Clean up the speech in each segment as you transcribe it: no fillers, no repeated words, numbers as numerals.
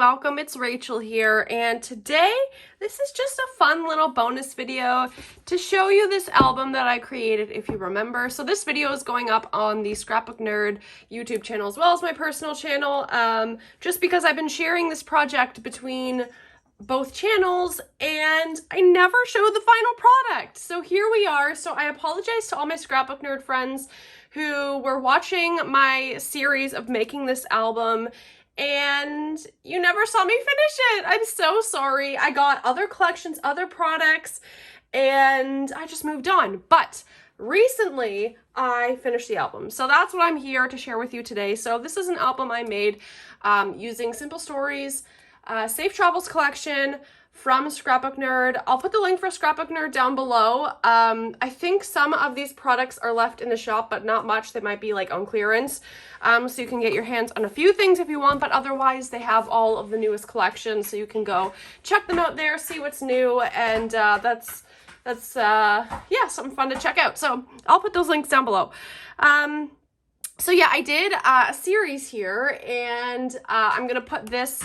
welcome. It's Rachel here, and today this is just a fun little bonus video to show you this album that I created, if you remember. So this video is going up on the Scrapbook Nerd YouTube channel as well as my personal channel, just because I've been sharing this project between both channels and I never showed the final product. So here we are. So I apologize to all my Scrapbook Nerd friends who were watching my series of making this album and you never saw me finish it. I'm so sorry. I got other collections, other products, and I just moved on. But recently I finished the album. So that's what I'm here to share with you today. So this is an album I made using Simple Stories, Safe Travels collection from Scrapbook Nerd. I'll put the link for Scrapbook Nerd down below. I think some of these products are left in the shop, but not much. They might be like on clearance. So you can get your hands on a few things if you want, but otherwise they have all of the newest collections. So you can go check them out there, see what's new, and that's yeah, something fun to check out. So I'll put those links down below. So yeah, I did a series here, and I'm gonna put this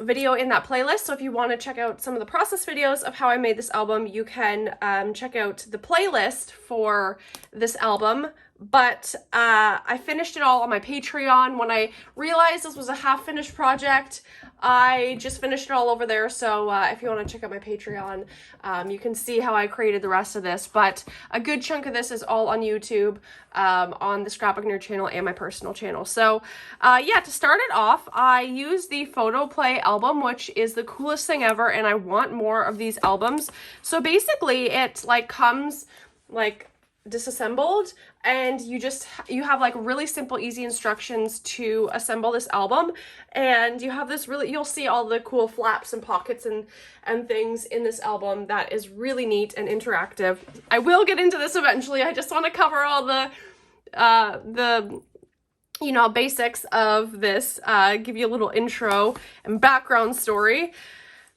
video in that playlist. So if you want to check out some of the process videos of how I made this album, you can check out the playlist for this album. But I finished it all on my Patreon. When I realized this was a half-finished project, I just finished it all over there. So if you want to check out my Patreon, you can see how I created the rest of this. But a good chunk of this is all on YouTube, on the Scrapbook Nerd channel and my personal channel. So yeah, to start it off, I used the Photo Play album, which is the coolest thing ever, and I want more of these albums. So basically it like comes like disassembled, and you have like really simple, easy instructions to assemble this album, and you have this you'll see all the cool flaps and pockets and things in this album that is really neat and interactive. I will get into this eventually. I just want to cover all the you know, basics of this, give you a little intro and background story.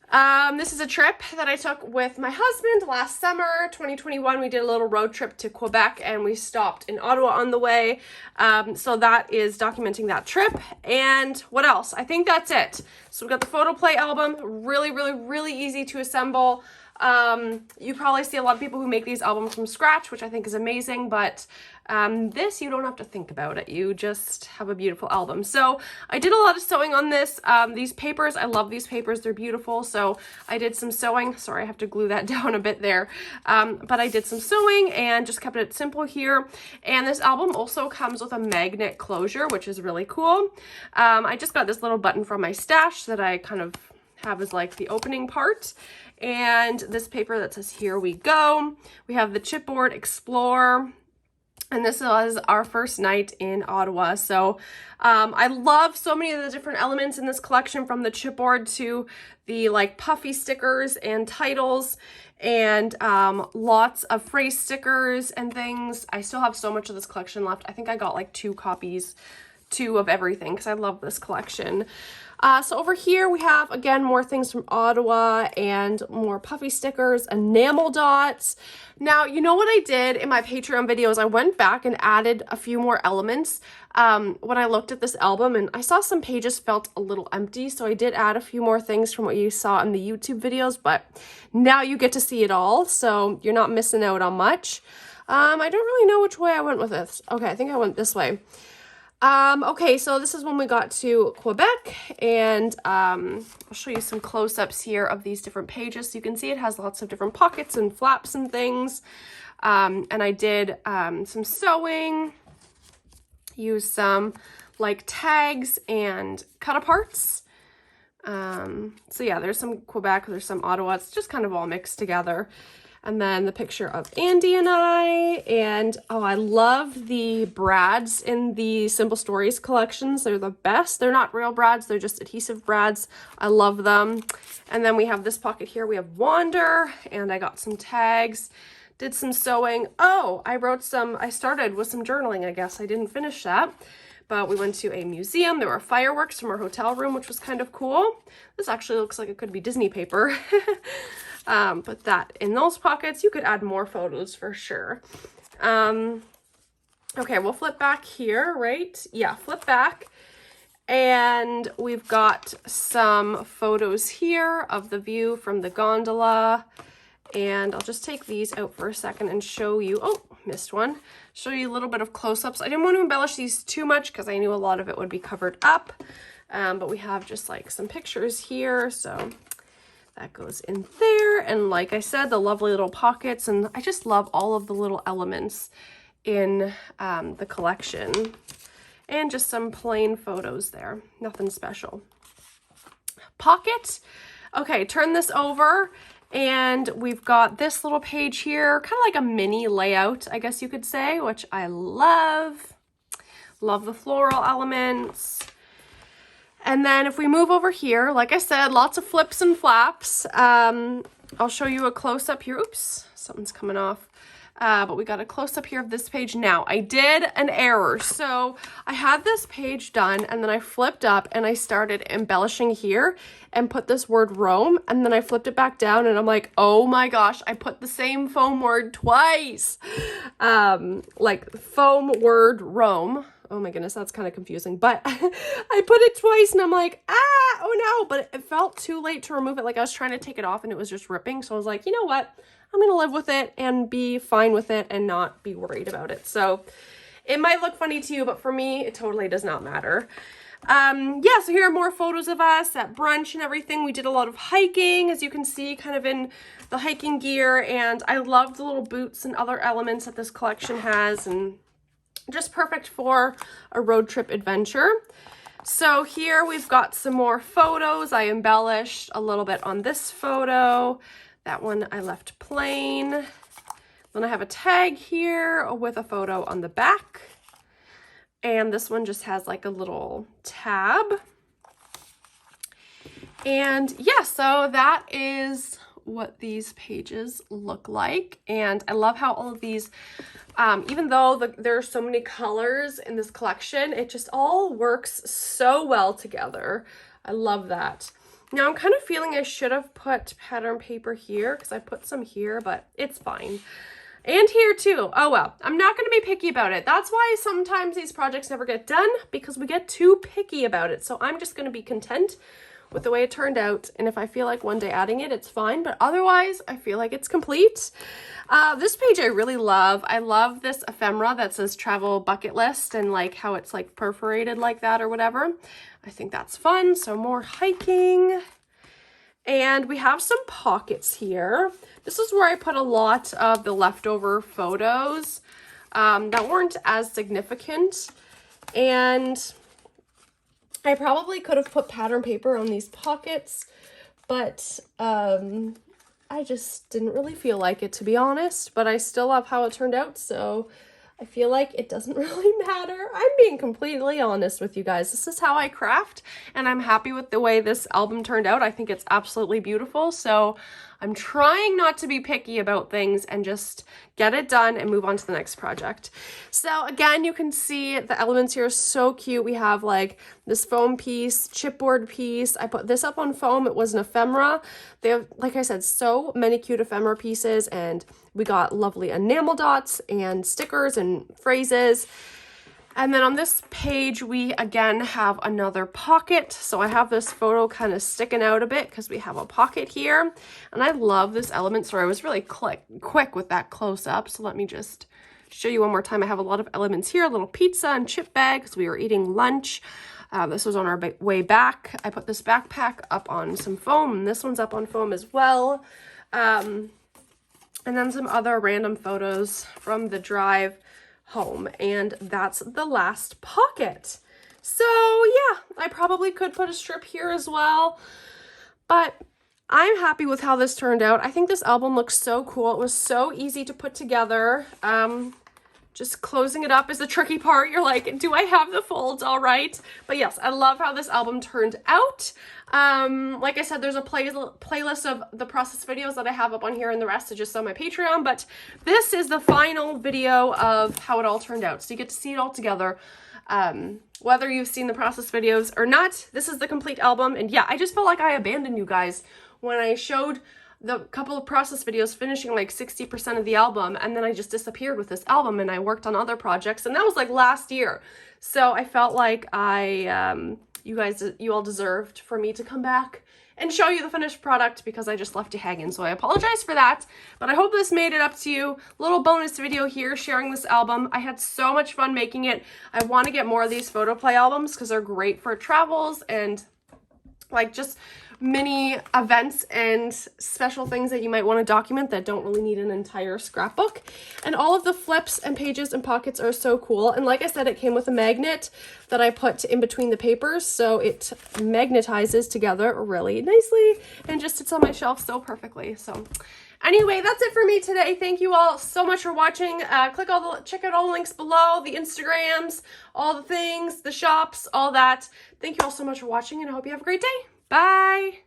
This is a trip that I took with my husband last summer, 2021. We did a little road trip to Quebec and we stopped in Ottawa on the way. So that is documenting that trip. And what else? I think that's it. So we've got the Photo Play album, really easy to assemble. You probably see a lot of people who make these albums from scratch, which I think is amazing, but this, you don't have to think about it. You just have a beautiful album. So I did a lot of sewing on this. These papers, I love these papers. They're beautiful. So I did some sewing. Sorry, I have to glue that down a bit there. But I did some sewing and just kept it simple here. And this album also comes with a magnet closure, which is really cool. I just got this little button from my stash that I kind of have as like the opening part. And this paper that says, "Here we go." We have the chipboard Explore. And this was our first night in Ottawa. So I love so many of the different elements in this collection, from the chipboard to the like puffy stickers and titles, and lots of phrase stickers and things. I still have so much of this collection left. I think I got like two of everything because I love this collection. So over here we have, again, more things from Ottawa and more puffy stickers, enamel dots. Now, you know what I did in my Patreon videos? I went back and added a few more elements when I looked at this album, and I saw some pages felt a little empty, so I did add a few more things from what you saw in the YouTube videos, but now you get to see it all, so you're not missing out on much. I don't really know which way I went with this. Okay, I think I went this way. Okay, so this is when we got to Quebec, and I'll show you some close-ups here of these different pages. So you can see it has lots of different pockets and flaps and things. And I did some sewing, used some like tags and cut-aparts. So yeah, there's some Quebec, there's some Ottawa. It's just kind of all mixed together. And then the picture of Andy and I, and oh, I love the brads in the Simple Stories collections. They're the best. They're not real brads, they're just adhesive brads. I love them. And then we have this pocket here. We have Wander, and I got some tags, did some sewing. Oh, I started with some journaling, I guess. I didn't finish that. But we went to a museum. There were fireworks from our hotel room, which was kind of cool. This actually looks like it could be Disney paper. Put that in those pockets. You could add more photos for sure. Okay, we'll flip back here, right? Yeah, flip back. And we've got some photos here of the view from the gondola. And I'll just take these out for a second and show you, oh, missed one, show you a little bit of close-ups. I didn't want to embellish these too much because I knew a lot of it would be covered up. But we have just like some pictures here. So that goes in there. And like I said, the lovely little pockets. And I just love all of the little elements in the collection. And just some plain photos there. Nothing special. Pocket. Okay, turn this over. And we've got this little page here, kind of like a mini layout, I guess you could say, which I love. Love the floral elements. And then if we move over here, like I said, lots of flips and flaps. I'll show you a close-up here. Oops, something's coming off. But we got a close-up here of this page. Now, I did an error. So I had this page done, and then I flipped up, and I started embellishing here and put this word Rome, and then I flipped it back down, and I'm like, oh my gosh, I put the same foam word twice. Like foam word Rome. Oh my goodness, that's kind of confusing, but I put it twice and I'm like, oh no, but it felt too late to remove it. Like I was trying to take it off and it was just ripping. So I was like, you know what? I'm going to live with it and be fine with it and not be worried about it. So it might look funny to you, but for me, it totally does not matter. Yeah, so here are more photos of us at brunch and everything. We did a lot of hiking, as you can see, kind of in the hiking gear. And I love the little boots and other elements that this collection has, and just perfect for a road trip adventure. So here we've got some more photos. I embellished a little bit on this photo. That one I left plain. Then I have a tag here with a photo on the back. And this one just has like a little tab. And yeah, so that is what these pages look like. And I love how all of these, even though there are so many colors in this collection, it just all works so well together. I love that. Now I'm kind of feeling I should have put pattern paper here because I put some here, but it's fine. And here too. Oh well, I'm not going to be picky about it. That's why sometimes these projects never get done, because we get too picky about it. So I'm just going to be content with the way it turned out. And if I feel like one day adding it, it's fine. But otherwise, I feel like it's complete. This page I really love. I love this ephemera that says travel bucket list and like how it's like perforated like that or whatever. I think that's fun. So more hiking. And we have some pockets here. This is where I put a lot of the leftover photos that weren't as significant. And I probably could have put pattern paper on these pockets, but I just didn't really feel like it, to be honest. But I still love how it turned out, so I feel like it doesn't really matter. I'm being completely honest with you guys. This is how I craft, and I'm happy with the way this album turned out. I think it's absolutely beautiful, so I'm trying not to be picky about things and just get it done and move on to the next project. So again, you can see the elements here are so cute. We have like this foam piece, chipboard piece. I put this up on foam. It was an ephemera. They have, like I said, so many cute ephemera pieces, and we got lovely enamel dots and stickers and phrases. And then on this page, we again have another pocket. So I have this photo kind of sticking out a bit because we have a pocket here. And I love this element. Sorry, I was really quick with that close up. So let me just show you one more time. I have a lot of elements here, a little pizza and chip bag because we were eating lunch. This was on our way back. I put this backpack up on some foam, and this one's up on foam as well. And then some other random photos from the drive home, and that's the last pocket. So yeah, I probably could put a strip here as well, but I'm happy with how this turned out. I think this album looks so cool. It was so easy to put together. Just closing it up is the tricky part. You're like, do I have the folds all right? But yes, I love how this album turned out. Like I said, there's a playlist of the process videos that I have up on here, and the rest is just on my Patreon. But this is the final video of how it all turned out. So you get to see it all together. Whether you've seen the process videos or not, this is the complete album. And yeah, I just felt like I abandoned you guys when I showed the couple of process videos finishing like 60% of the album, and then I just disappeared with this album and I worked on other projects, and that was like last year. So I felt like I you all deserved for me to come back and show you the finished product, because I just left you hanging. So I apologize for that, but I hope this made it up to you. Little bonus video here sharing this album. I had so much fun making it. I want to get more of these photo play albums because they're great for travels and like just mini events and special things that you might want to document that don't really need an entire scrapbook. And all of the flips and pages and pockets are so cool. And like I said, it came with a magnet that I put in between the papers, so it magnetizes together really nicely and just sits on my shelf so perfectly. So anyway, that's it for me today. Thank you all so much for watching. Check out all the links below, the Instagrams, all the things, the shops, all that. Thank you all so much for watching, and I hope you have a great day. Bye.